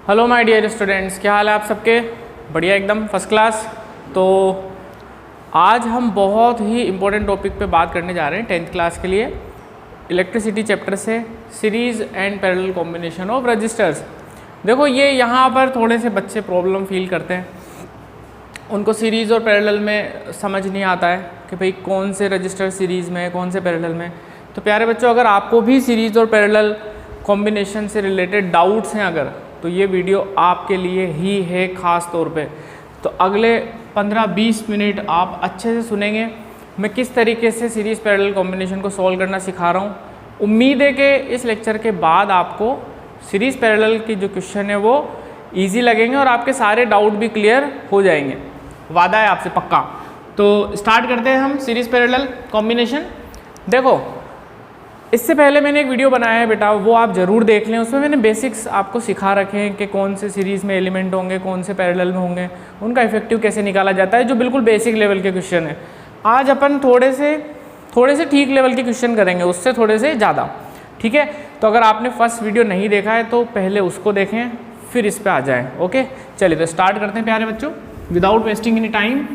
Hello my dear students, क्या हाल है आप सबके? बढ़िया, एकदम फर्स्ट क्लास। तो आज हम बहुत ही इम्पोर्टेंट टॉपिक पे बात करने जा रहे हैं 10th क्लास के लिए। इलेक्ट्रिसिटी चैप्टर से series and parallel combination of resistors. देखो, ये यहाँ पर थोड़े से बच्चे प्रॉब्लम फील करते हैं, उनको सीरीज़ और पैरेलल में समझ नहीं आता है कि भाई कौन से रजिस्टर सीरीज़ में है, कौन से पैरेलल में। तो प्यारे बच्चों, अगर आपको भी सीरीज़ और पैरेलल कॉम्बिनेशन से रिलेटेड डाउट्स हैं अगर, तो ये वीडियो आपके लिए ही है ख़ास तौर पे। तो अगले 15-20 मिनट आप अच्छे से सुनेंगे मैं किस तरीके से सीरीज़ पैरेलल कॉम्बिनेशन को सॉल्व करना सिखा रहा हूँ। उम्मीद है कि इस लेक्चर के बाद आपको सीरीज़ पैरेलल की जो क्वेश्चन है वो ईजी लगेंगे और आपके सारे डाउट भी क्लियर हो जाएंगे। वादा है आपसे पक्का। तो स्टार्ट करते हैं हम सीरीज़ पैरेलल कॉम्बिनेशन। देखो, इससे पहले मैंने एक वीडियो बनाया है बेटा, वो आप ज़रूर देख लें। उसमें मैंने बेसिक्स आपको सिखा रखे हैं कि कौन से सीरीज़ में एलिमेंट होंगे, कौन से पैरेलल में होंगे, उनका इफेक्टिव कैसे निकाला जाता है, जो बिल्कुल बेसिक लेवल के क्वेश्चन है। आज अपन थोड़े से ठीक लेवल के क्वेश्चन करेंगे, उससे थोड़े से ज़्यादा, ठीक है। तो अगर आपने फर्स्ट वीडियो नहीं देखा है तो पहले उसको देखें, फिर इस पर आ जाएँ। ओके, चलिए तो स्टार्ट करते हैं प्यारे बच्चों, विदाउट वेस्टिंग एनी टाइम।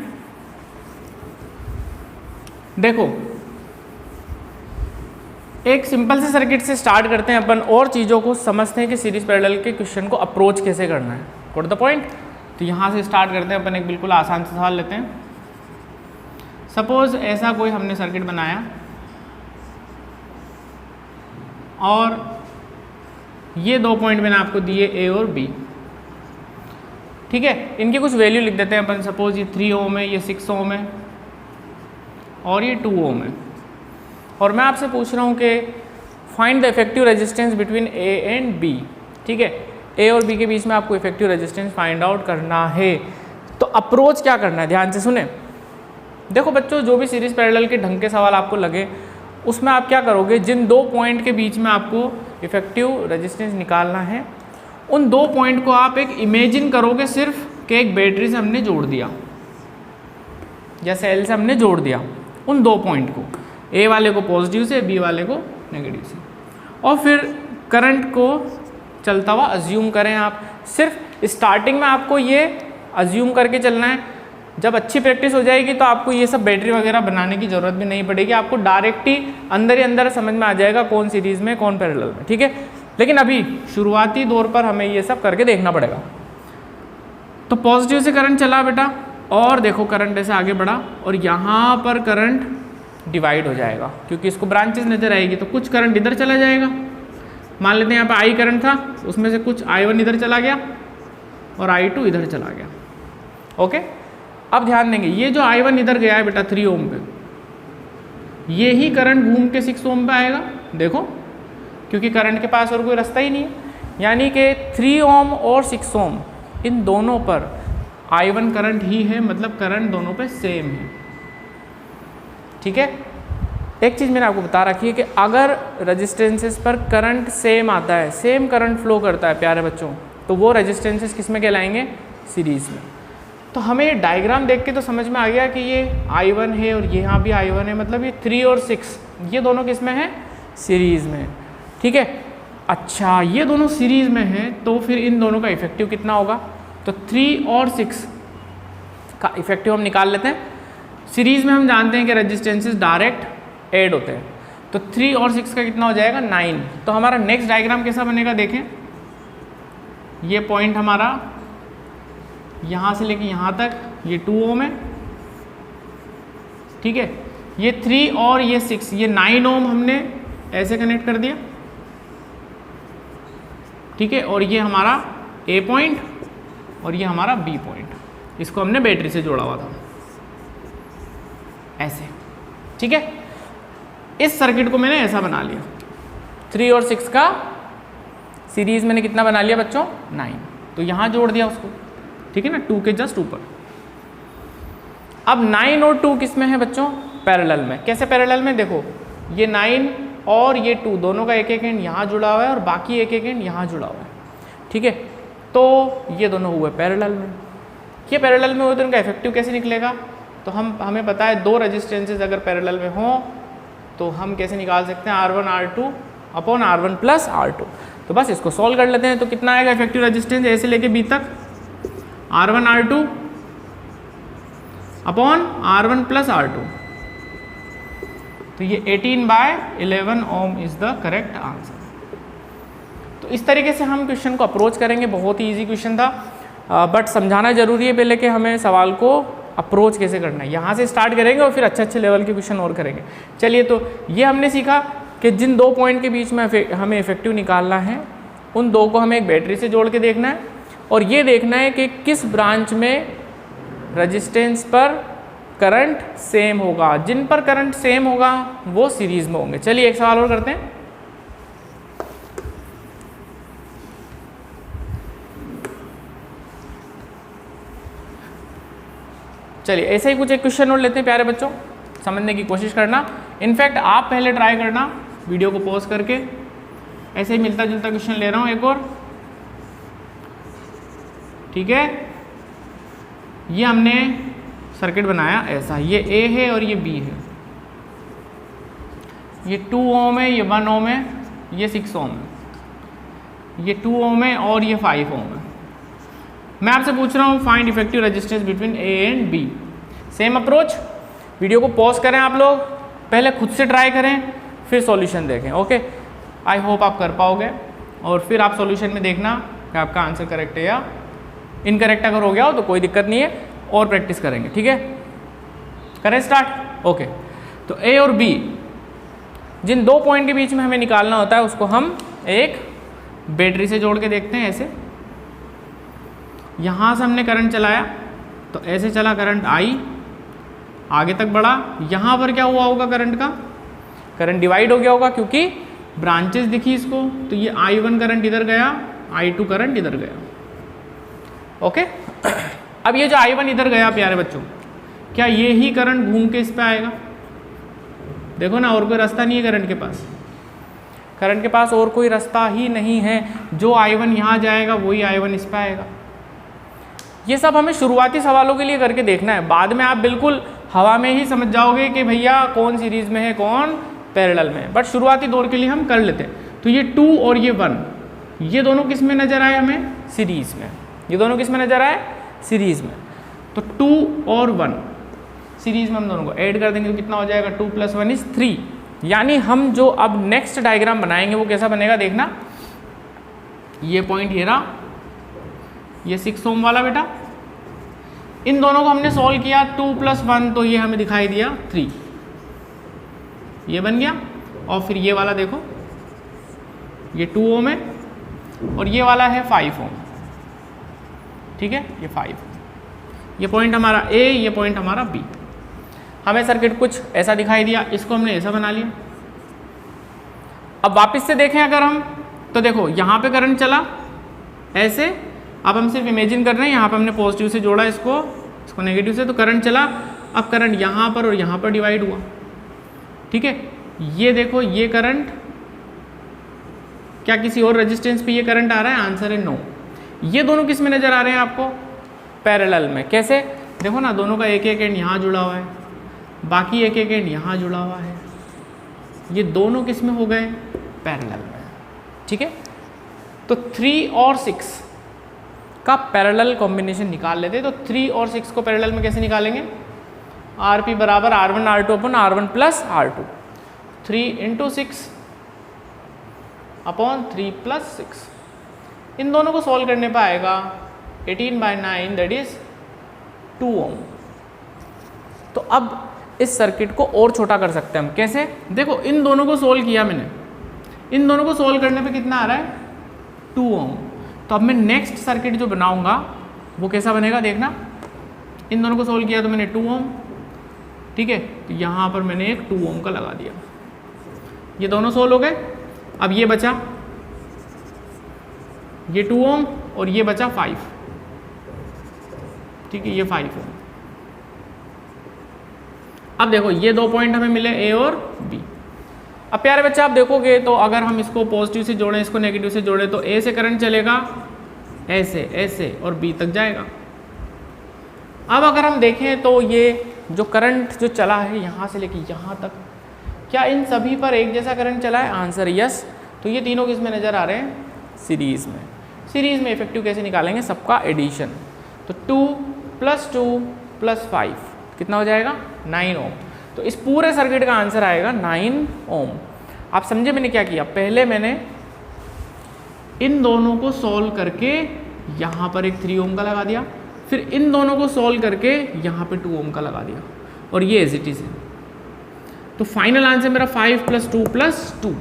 देखो, एक सिंपल से सर्किट से स्टार्ट करते हैं अपन और चीज़ों को समझते हैं कि सीरीज पैरेलल के क्वेश्चन को अप्रोच कैसे करना है। Got the point. तो यहाँ से स्टार्ट करते हैं अपन, एक बिल्कुल आसान सा सवाल लेते हैं। सपोज ऐसा कोई हमने सर्किट बनाया और ये 2 पॉइंट मैंने आपको दिए A और B, ठीक है। इनकी कुछ वैल्यू लिख देते हैं अपन। सपोज ये 3 ओम है, ये 6 ओम है और ये 2 ओम है। और मैं आपसे पूछ रहा हूँ कि find the effective resistance between A and B, ठीक है। A और B के बीच में आपको इफेक्टिव रेजिस्टेंस फाइंड आउट करना है। तो अप्रोच क्या करना है, ध्यान से सुने। देखो बच्चों, जो भी सीरीज पैरेलल के ढंग के सवाल आपको लगे, उसमें आप क्या करोगे, जिन 2 पॉइंट के बीच में आपको इफेक्टिव रेजिस्टेंस निकालना है, उन 2 पॉइंट को आप एक इमेजिन करोगे सिर्फ कि एक बैटरी से हमने जोड़ दिया या सेल से हमने जोड़ दिया उन 2 पॉइंट को, A वाले को पॉजिटिव से, B वाले को नेगेटिव से, और फिर करंट को चलता हुआ अज्यूम करें आप। सिर्फ स्टार्टिंग में आपको ये अज्यूम करके चलना है। जब अच्छी प्रैक्टिस हो जाएगी तो आपको ये सब बैटरी वगैरह बनाने की ज़रूरत भी नहीं पड़ेगी, आपको डायरेक्ट ही अंदर समझ में आ जाएगा कौन सीरीज़ में कौन पैरेलल में, ठीक है। लेकिन अभी शुरुआती दौर पर हमें ये सब करके देखना पड़ेगा। तो पॉजिटिव से करंट चला बेटा, और देखो करंट ऐसे आगे बढ़ा और यहाँ पर करंट डिवाइड हो जाएगा, क्योंकि इसको ब्रांचेस नजर आएगी। तो कुछ करंट इधर चला जाएगा, मान लेते हैं यहाँ पे I करंट था, उसमें से कुछ I1 इधर चला गया और I2 इधर चला गया। ओके, अब ध्यान देंगे, ये जो I1 इधर गया है बेटा 3 ओम पे, ये ही करंट घूम के 6 ओम पे आएगा। देखो, क्योंकि करंट के पास और कोई रास्ता ही नहीं है, यानी कि 3 ओम और 6 ओम इन दोनों पर I1 करंट ही है, मतलब करंट दोनों पे सेम है, ठीक है। एक चीज़ मैंने आपको बता रखी है कि अगर रेजिस्टेंसेस पर करंट सेम आता है, सेम करंट फ्लो करता है प्यारे बच्चों, तो वो रेजिस्टेंसेस किस में कहलाएंगे, सीरीज़ में। तो हमें ये डायग्राम देख के तो समझ में आ गया कि ये I1 है और यहाँ भी I1 है, मतलब ये 3 और 6 ये दोनों किस में है, सीरीज़ में, ठीक है। अच्छा, ये दोनों सीरीज़ में है, तो फिर इन दोनों का इफेक्टिव कितना होगा। तो 3 और 6 का इफेक्टिव हम निकाल लेते हैं। सीरीज़ में हम जानते हैं कि रेजिस्टेंसेस डायरेक्ट ऐड होते हैं, तो 3 और 6 का कितना हो जाएगा, 9। तो हमारा नेक्स्ट डायग्राम कैसा बनेगा, देखें, ये पॉइंट हमारा यहाँ से लेके यहाँ तक ये 2 ओम है, ठीक है। ये 3 और ये 6, ये 9 ओम हमने ऐसे कनेक्ट कर दिया, ठीक है। और ये हमारा A पॉइंट और ये हमारा B पॉइंट, इसको हमने बैटरी से जोड़ा हुआ था ऐसे, ठीक है। इस सर्किट को मैंने ऐसा बना लिया, 3 और 6 का सीरीज मैंने कितना बना लिया बच्चों, 9। तो यहाँ जोड़ दिया उसको, ठीक है ना, 2 के जस्ट ऊपर। अब 9 और 2 किस में है बच्चों, पैरेलल में। कैसे पैरेलल में, देखो ये 9 और ये 2 दोनों का एक एंड यहाँ जुड़ा हुआ है और बाकी एक एंड यहाँ जुड़ा हुआ है, ठीक है। तो ये दोनों हुए पैरेलल में। ये पैरेलल में हुए तो इनका इफेक्टिव कैसे निकलेगा, तो हमें पता है 2 रेजिस्टेंसेज अगर पैरेलल में हों तो हम कैसे निकाल सकते हैं, R1 R2 upon R1 plus R2। तो बस इसको सॉल्व कर लेते हैं। तो कितना आएगा इफेक्टिव रेजिस्टेंस ए से लेके बी तक, R1 R2 upon R1 plus R2, तो ये 18/11 ओम इज द करेक्ट आंसर। तो इस तरीके से हम क्वेश्चन को अप्रोच करेंगे। बहुत ही इजी क्वेश्चन था, बट समझाना जरूरी है पहले कि हमें सवाल को अप्रोच कैसे करना है। यहाँ से स्टार्ट करेंगे और फिर अच्छे लेवल के क्वेश्चन और करेंगे। चलिए, तो ये हमने सीखा कि जिन दो पॉइंट के बीच में हमें इफेक्टिव निकालना है, उन दो को हमें एक बैटरी से जोड़ के देखना है और ये देखना है कि किस ब्रांच में रजिस्टेंस पर करंट सेम होगा। जिन पर करंट सेम होगा वो सीरीज में होंगे। चलिए एक सवाल और करते हैं। चलिए ऐसे ही कुछ एक क्वेश्चन और लेते हैं प्यारे बच्चों, समझने की कोशिश करना। इनफैक्ट आप पहले ट्राई करना वीडियो को पॉज करके। ऐसे ही मिलता जुलता क्वेश्चन ले रहा हूं एक और, ठीक है। ये हमने सर्किट बनाया ऐसा, ये A है और ये B है, ये 2 ओम है, ये 1 ओम है, ये 6 ओम है, ये 2 ओम है और ये 5 ओम है। मैं आपसे पूछ रहा हूँ find effective resistance between A and B। Same approach, video को पॉज करें आप लोग, पहले खुद से ट्राई करें, फिर सॉल्यूशन देखें। ओके, आई होप आप कर पाओगे और फिर आप सॉल्यूशन में देखना कि आपका आंसर करेक्ट है या इनकरेक्ट। अगर हो गया हो तो कोई दिक्कत नहीं है, और प्रैक्टिस करेंगे, ठीक है। करें स्टार्ट। ओके, तो A और B जिन दो पॉइंट के बीच में हमें निकालना होता है उसको हम एक बैटरी से जोड़ के देखते हैं। ऐसे यहाँ से हमने करंट चलाया तो ऐसे चला करंट I, आगे तक बढ़ा। यहाँ पर क्या हुआ होगा, करंट का करंट डिवाइड हो गया होगा क्योंकि ब्रांचेस दिखी इसको। तो ये I1 करंट इधर गया, I2 करंट इधर गया। ओके, अब ये जो I1 इधर गया प्यारे बच्चों, क्या ये ही करंट घूम के इस पे आएगा? देखो ना, और कोई रास्ता नहीं है करंट के पास। करंट के पास और कोई रास्ता ही नहीं है। जो I1 यहाँ जाएगा वही I1 इस पे आएगा। ये सब हमें शुरुआती सवालों के लिए करके देखना है। बाद में आप बिल्कुल हवा में ही समझ जाओगे कि भैया कौन सीरीज में है कौन पैरेलल में है, बट शुरुआती दौर के लिए हम कर लेते हैं। तो ये 2 और ये 1, ये दोनों किस में नजर आए हमें? सीरीज में। ये दोनों किस में नजर आए? सीरीज में। तो 2 और 1 सीरीज में हम दोनों को ऐड कर देंगे तो कितना हो जाएगा? 2 + 1 = 3। यानी हम जो अब नेक्स्ट डायग्राम बनाएंगे वो कैसा बनेगा देखना। ये पॉइंट ये रहा, ये 6 ओम वाला बेटा, इन दोनों को हमने सॉल्व किया 2 + 1, तो ये हमें दिखाई दिया 3, ये बन गया। और फिर ये वाला देखो, ये 2 ओम है और ये वाला है 5 ओम, ठीक है, ये 5। ये पॉइंट हमारा A, ये पॉइंट हमारा B। हमें सर्किट कुछ ऐसा दिखाई दिया, इसको हमने ऐसा बना लिया। अब वापस से देखें अगर हम, तो देखो यहाँ पे करंट चला ऐसे। अब हम सिर्फ इमेजिन कर रहे हैं, यहाँ पे हमने पॉजिटिव से जोड़ा इसको नेगेटिव से, तो करंट चला। अब करंट यहाँ पर और यहाँ पर डिवाइड हुआ, ठीक है। ये देखो, ये करंट क्या किसी और रेजिस्टेंस पे ये करंट आ रहा है? आंसर है नो। ये दोनों किस में नजर आ रहे हैं आपको? पैरेलल में। कैसे? देखो ना, दोनों का एक एक एंड यहाँ जुड़ा हुआ है, बाकी एक एक एंड यहाँ जुड़ा हुआ है। ये दोनों किस में हो गए? पैरेलल में, ठीक है। तो 3 और 6 का पैरेलल कॉम्बिनेशन निकाल लेते हैं। तो 3 और 6 को पैरेलल में कैसे निकालेंगे? RP बराबर R1 R2 upon R1 plus R2, 3 × 6 upon 3 + 6। इन दोनों को सॉल्व करने पर आएगा 18/9, दैट इज 2 ओम। तो अब इस सर्किट को और छोटा कर सकते हैं हम। कैसे? देखो, इन दोनों को सोल्व किया मैंने, इन दोनों को सोल्व करने पे कितना आ रहा है? 2 ओम। तो अब मैं नेक्स्ट सर्किट जो बनाऊंगा वो कैसा बनेगा देखना। इन दोनों को सोल्व किया तो मैंने 2 ओम, ठीक है। तो यहाँ पर मैंने एक 2 ओम का लगा दिया, ये दोनों सोल्व हो गए। अब ये बचा, ये 2 ओम और ये बचा 5, ठीक है, ये 5 ओम। अब देखो, ये दो पॉइंट हमें मिले A और B। अब प्यारे बच्चे आप देखोगे तो अगर हम इसको पॉजिटिव से जोड़ें, इसको नेगेटिव से जोड़ें, तो A से करंट चलेगा ऐसे ऐसे और B तक जाएगा। अब अगर हम देखें तो ये जो करंट जो चला है यहाँ से लेके यहाँ तक, क्या इन सभी पर एक जैसा करंट चला है? Answer yes. तो ये तीनों किस में नज़र आ रहे हैं? सीरीज़ में। सीरीज़ में इफेक्टिव कैसे निकालेंगे, सबका एडिशन। तो 2 + 2 + 5 कितना हो जाएगा 9 ओम। तो इस पूरे सर्किट का आंसर आएगा 9 ओम। आप समझे मैंने क्या किया, पहले मैंने इन दोनों को सॉल्व करके यहाँ पर एक 3 ओम का लगा दिया, फिर इन दोनों को सॉल्व करके यहाँ पे 2 ओम का लगा दिया, और ये एज इट इज है। तो फाइनल आंसर मेरा 5 + 2 + 2।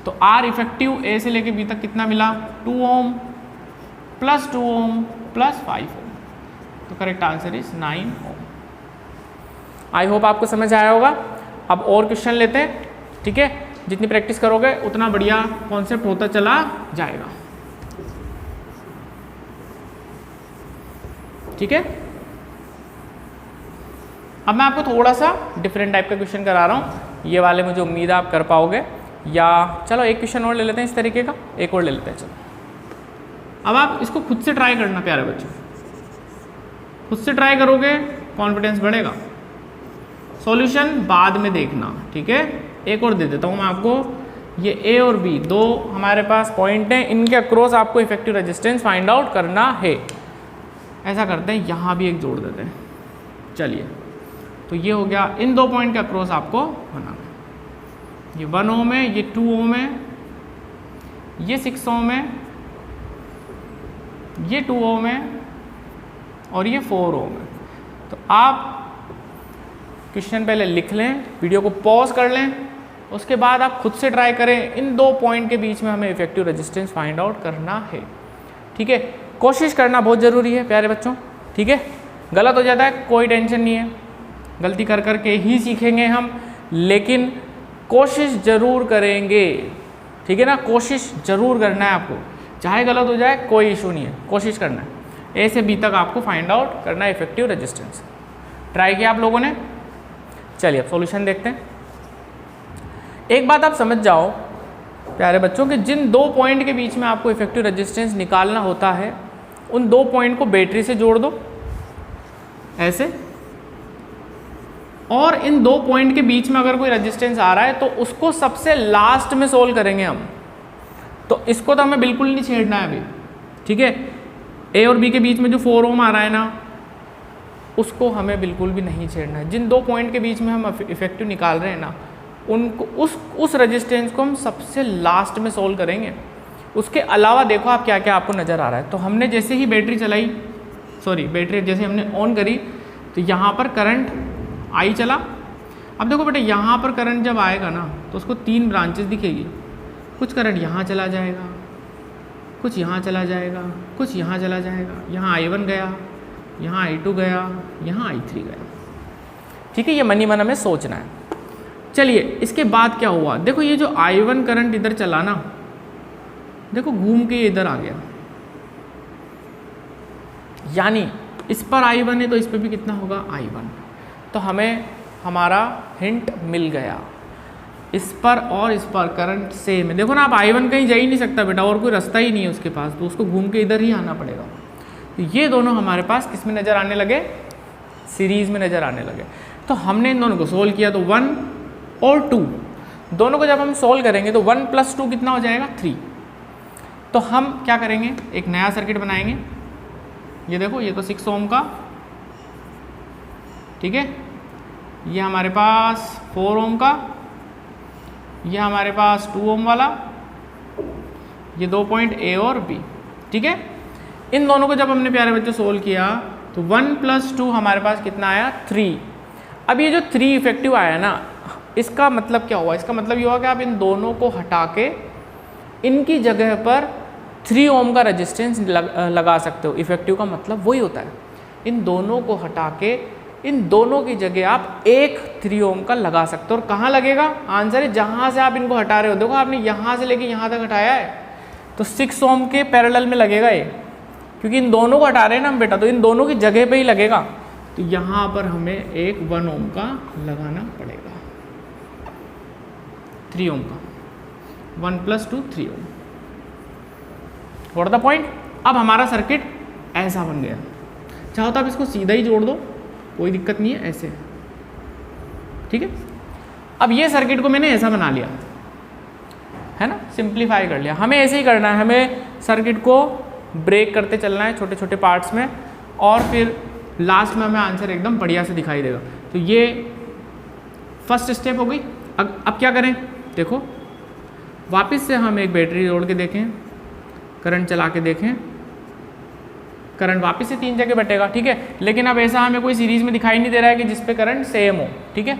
तो आर इफेक्टिव ए से लेके बी तक कितना मिला, 2 ओम + 2 ओम + 5 ओम। तो correct answer is 9 ohm. I hope आपको समझ आया होगा। अब और क्वेश्चन लेते हैं, ठीक है। जितनी प्रैक्टिस करोगे उतना बढ़िया कॉन्सेप्ट होता चला जाएगा, ठीक है। अब मैं आपको थोड़ा सा डिफरेंट टाइप का क्वेश्चन करा रहा हूँ, ये वाले मुझे उम्मीद है आप कर पाओगे। या चलो एक क्वेश्चन और ले लेते हैं इस तरीके का, एक और ले लेते हैं। चलो अब आप इसको खुद से ट्राई करना प्यारे बच्चों, खुद से ट्राई करोगे कॉन्फिडेंस बढ़ेगा। सॉल्यूशन बाद में देखना, ठीक है। एक और दे देता हूँ मैं आपको, ये ए और बी दो हमारे पास पॉइंट हैं, इनके अक्रॉस आपको इफेक्टिव रेजिस्टेंस फाइंड आउट करना है। ऐसा करते हैं, यहाँ भी एक जोड़ देते हैं। चलिए, तो ये हो गया, इन 2 पॉइंट के अक्रॉस आपको बनाना है। ये 1 ओम है, ये 2 ओम है, ये 6 ओम है, ये 2 ओम है, और ये 4 ओम है। तो आप क्वेश्चन पहले लिख लें, वीडियो को पॉज कर लें, उसके बाद आप खुद से ट्राई करें। इन 2 पॉइंट के बीच में हमें इफेक्टिव रेजिस्टेंस फाइंड आउट करना है, ठीक है। कोशिश करना बहुत ज़रूरी है प्यारे बच्चों, ठीक है। गलत हो जाता है कोई टेंशन नहीं है, गलती कर करके ही सीखेंगे हम, लेकिन कोशिश ज़रूर करेंगे, ठीक है ना। कोशिश ज़रूर करना है आपको, चाहे गलत हो जाए कोई इशू नहीं है, कोशिश करना है। ए से बी तक आपको फाइंड आउट करना है इफेक्टिव रेजिस्टेंस। ट्राई किया आप लोगों ने। चलिए अब सॉल्यूशन देखते हैं। एक बात आप समझ जाओ प्यारे बच्चों कि जिन 2 पॉइंट के बीच में आपको इफेक्टिव रेजिस्टेंस निकालना होता है, उन 2 पॉइंट को बैटरी से जोड़ दो ऐसे, और इन 2 पॉइंट के बीच में अगर कोई रेजिस्टेंस आ रहा है तो उसको सबसे लास्ट में सोल्व करेंगे हम। तो इसको तो हमें बिल्कुल नहीं छेड़ना है अभी, ठीक है। ए और बी के बीच में जो 4 ओम आ रहा है ना, उसको हमें बिल्कुल भी नहीं छेड़ना है। जिन 2 पॉइंट के बीच में हम इफेक्टिव निकाल रहे हैं ना, उनको उस रेजिस्टेंस को हम सबसे लास्ट में सोल्व करेंगे। उसके अलावा देखो आप क्या क्या आपको नज़र आ रहा है। तो हमने जैसे ही बैटरी चलाई, बैटरी जैसे हमने ऑन करी, तो यहाँ पर करंट आई चला। अब देखो बेटा, यहाँ पर करंट जब आएगा ना, तो उसको 3 ब्रांचेस दिखेगी। कुछ करंट यहाँ चला जाएगा, कुछ यहाँ चला जाएगा, कुछ यहाँ चला जाएगा। यहाँ I1 गया, यहाँ I2 गया, यहाँ I3 गया, ठीक है। ये मनी मन हमें सोचना है। चलिए इसके बाद क्या हुआ, देखो ये जो I1 करंट इधर चला ना, देखो घूम के इधर आ गया, यानी इस पर I1 है तो इस पर भी कितना होगा I1। तो हमें हमारा हिंट मिल गया, इस पर और इस पर करंट सेम है। देखो ना, आप I1 कहीं जा ही नहीं सकता बेटा, और कोई रास्ता ही नहीं है उसके पास, तो उसको घूम के इधर ही आना पड़ेगा। तो ये दोनों हमारे पास किस में नज़र आने लगे, सीरीज़ में नज़र आने लगे। तो हमने इन दोनों को सोल्व किया, तो 1 और 2 दोनों को जब हम सोल्व करेंगे तो 1 + 2 कितना हो जाएगा 3। तो हम क्या करेंगे, एक नया सर्किट बनाएंगे। ये देखो, ये तो 6 ओम का, ठीक है। ये हमारे पास 4 ओम का, ये हमारे पास 2 ओम वाला, ये 2 पॉइंट ए और बी, ठीक है। इन दोनों को जब हमने प्यारे बच्चों सोल्व किया तो 1 + 2 हमारे पास कितना आया 3। अब ये जो 3 इफेक्टिव आया ना, इसका मतलब क्या हुआ, इसका मतलब ये हुआ कि आप इन दोनों को हटा के इनकी जगह पर 3 ओम का रेजिस्टेंस लगा सकते हो। इफेक्टिव का मतलब वही होता है, इन दोनों को हटा के इन दोनों की जगह आप एक 3 ओम का लगा सकते हो। और कहाँ लगेगा, आंसर है जहाँ से आप इनको हटा रहे हो। देखो आपने यहाँ से लेके यहाँ तक हटाया है, तो 6 ओम के पैरेलल में लगेगा ये, क्योंकि इन दोनों को हटा रहे हैं ना हम बेटा, तो इन दोनों की जगह पे ही लगेगा। तो यहाँ पर हमें एक 1 ओम का लगाना पड़ेगा, 3 ओम का, 1 + 2 3 ओम। What the point. अब हमारा सर्किट ऐसा बन गया। चाहो तो आप इसको सीधा ही जोड़ दो, कोई दिक्कत नहीं है, ऐसे, ठीक है। अब ये सर्किट को मैंने ऐसा बना लिया है ना, सिंप्लीफाई कर लिया। हमें ऐसे ही करना है, हमें सर्किट को ब्रेक करते चलना है छोटे छोटे पार्ट्स में, और फिर लास्ट में हमें आंसर एकदम बढ़िया से दिखाई देगा। तो ये फर्स्ट स्टेप हो गई। अब क्या करें, देखो वापस से हम एक बैटरी जोड़ के देखें, करंट चला के देखें, करंट वापस से 3 जगह बटेगा, ठीक है। लेकिन अब ऐसा हमें कोई सीरीज में दिखाई नहीं दे रहा है कि जिसपे करंट सेम हो, ठीक है।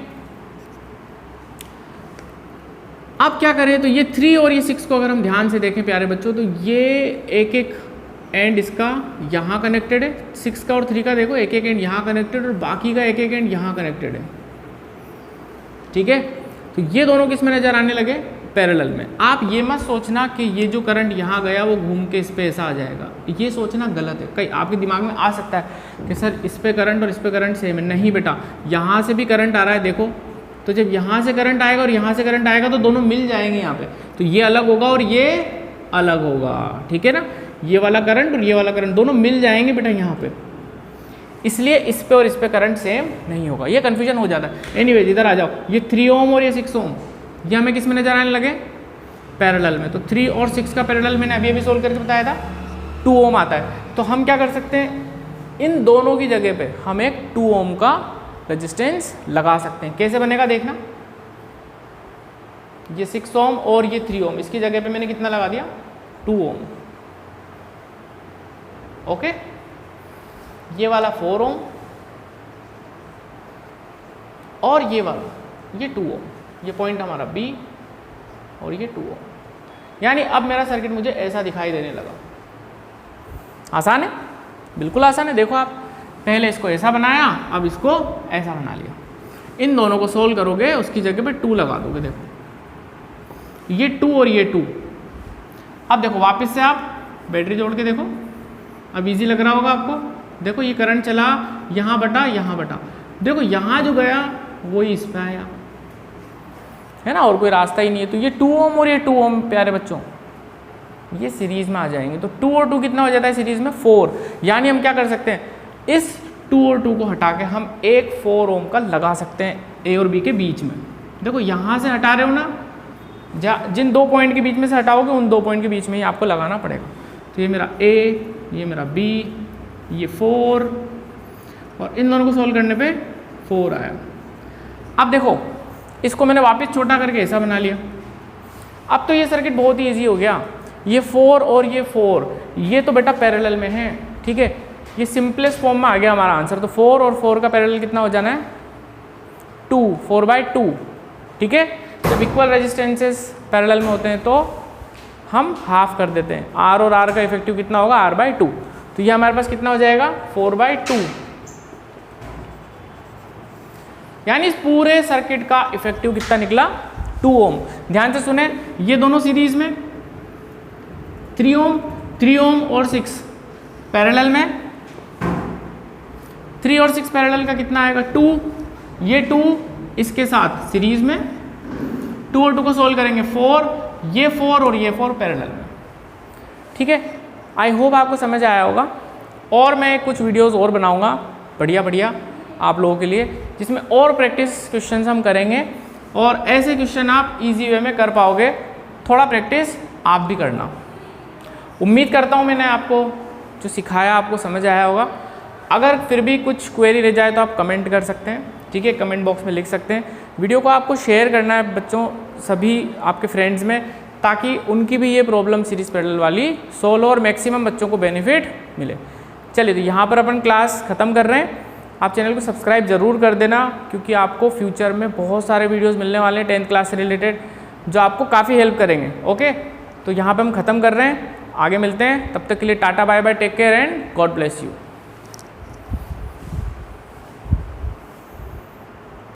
अब क्या करें, तो ये 3 और ये 6 को अगर हम ध्यान से देखें प्यारे बच्चों, तो ये एक एक एंड इसका यहाँ कनेक्टेड है, 6 का और 3 का देखो एक एक एंड यहाँ कनेक्टेड, और बाकी का एक एक एंड यहाँ कनेक्टेड है, ठीक है। तो ये दोनों किस में नजर आने लगे, पैरेलल में। आप ये मत सोचना कि ये जो करंट यहाँ गया वो घूम के इस पे ऐसा आ जाएगा, ये सोचना गलत है। कहीं आपके दिमाग में आ सकता है कि सर इस पे करंट और इस पे करंट सेम है। नहीं बेटा, यहाँ से भी करंट आ रहा है, देखो, तो जब यहाँ से करंट आएगा और यहाँ से करंट आएगा तो दोनों मिल जाएंगे यहाँ पे, तो ये अलग होगा और ये अलग होगा, ठीक है ना। ये वाला करंट और ये वाला करंट दोनों मिल जाएंगे बेटा यहाँ पे, इसलिए इस पे और इस पे करंट सेम नहीं होगा, ये कन्फ्यूजन हो जाता है। एनीवेज इधर आ जाओ, ये 3 ओम और ये 6 ओम ये हमें किस में नजर आने लगे, पैरेलल में। तो 3 और 6 का पैरेलल मैंने अभी सोल्व करके बताया था 2 ओम आता है। तो हम क्या कर सकते हैं, इन दोनों की जगह पे हम एक 2 ओम का रेजिस्टेंस लगा सकते हैं। कैसे बनेगा देखना, ये 6 ओम और ये 3 ओम, इसकी जगह पे मैंने कितना लगा दिया, 2 ओम, ओके। ये वाला 4 ओम और ये वाला ये 2 ओम, ये पॉइंट हमारा B और ये 2 ओम। यानी अब मेरा सर्किट मुझे ऐसा दिखाई देने लगा। आसान है, बिल्कुल आसान है। देखो आप पहले इसको ऐसा बनाया, अब इसको ऐसा बना लिया। इन दोनों को सोल्व करोगे, उसकी जगह पे 2 लगा दोगे, देखो ये 2 और ये 2। अब देखो वापस से आप बैटरी जोड़ के देखो, अब इजी लग रहा होगा आपको। देखो ये करंट चला, यहाँ बटा यहाँ बटा, देखो यहाँ जो गया वही इस पे आया, है ना, और कोई रास्ता ही नहीं है। तो ये 2 ओम और ये 2 ओम प्यारे बच्चों ये सीरीज में आ जाएंगे। तो 2 और 2 कितना हो जाता है सीरीज में, 4। यानी हम क्या कर सकते हैं, इस 2 और 2 को हटा के हम एक 4 ओम का लगा सकते हैं ए और बी के बीच में। देखो यहाँ से हटा रहे हो ना, जिन 2 पॉइंट के बीच में से हटाओगे उन 2 पॉइंट के बीच में ही आपको लगाना पड़ेगा। तो ये मेरा ए, ये मेरा बी, ये 4, और इन दोनों को सोल्व करने पे 4 आया। अब देखो इसको मैंने वापस छोटा करके ऐसा बना लिया। अब तो ये सर्किट बहुत ही ईजी हो गया। ये 4 और ये 4 ये तो बेटा पैरेलल में है, ठीक है। ये सिंपलेस्ट फॉर्म में आ गया हमारा आंसर। तो 4 और 4 का पैरेलल कितना हो जाना है, 2, 4/2, ठीक है। जब इक्वल रेजिस्टेंसेस पैरेलल में होते हैं तो हम हाफ कर देते हैं। R और R का इफेक्टिव कितना होगा, R/2। तो ये हमारे पास कितना हो जाएगा, 4/2। यानी इस पूरे सर्किट का इफेक्टिव कितना निकला, 2 ओम। ध्यान से सुने, ये दोनों सीरीज में 3 ओम, 3 ओम और 6 पैरेलल में, 3 और 6 पैरेलल का कितना आएगा, 2। ये 2 इसके साथ सीरीज में, 2 और 2 को सोल्व करेंगे 4, ये 4 और ये 4 पैरेलल में, ठीक है। आई होप आपको समझ आया होगा। और मैं कुछ वीडियोस और बनाऊंगा बढ़िया बढ़िया आप लोगों के लिए, जिसमें और प्रैक्टिस क्वेश्चंस हम करेंगे, और ऐसे क्वेश्चन आप इजी वे में कर पाओगे। थोड़ा प्रैक्टिस आप भी करना। उम्मीद करता हूँ मैंने आपको जो सिखाया आपको समझ आया होगा। अगर फिर भी कुछ क्वेरी रह जाए तो आप कमेंट कर सकते हैं, ठीक है, कमेंट बॉक्स में लिख सकते हैं। वीडियो को आपको शेयर करना है बच्चों, सभी आपके फ्रेंड्स में, ताकि उनकी भी ये प्रॉब्लम सीरीज पैरेलल वाली सोल्व और मैक्सिमम बच्चों को बेनिफिट मिले। चलिए, तो यहाँ पर अपन क्लास ख़त्म कर रहे हैं। आप चैनल को सब्सक्राइब ज़रूर कर देना, क्योंकि आपको फ्यूचर में बहुत सारे वीडियोस मिलने वाले हैं 10th क्लास से रिलेटेड, जो आपको काफ़ी हेल्प करेंगे। ओके, तो यहाँ पे हम ख़त्म कर रहे हैं, आगे मिलते हैं। तब तक के लिए tata bye bye, take care and God bless you.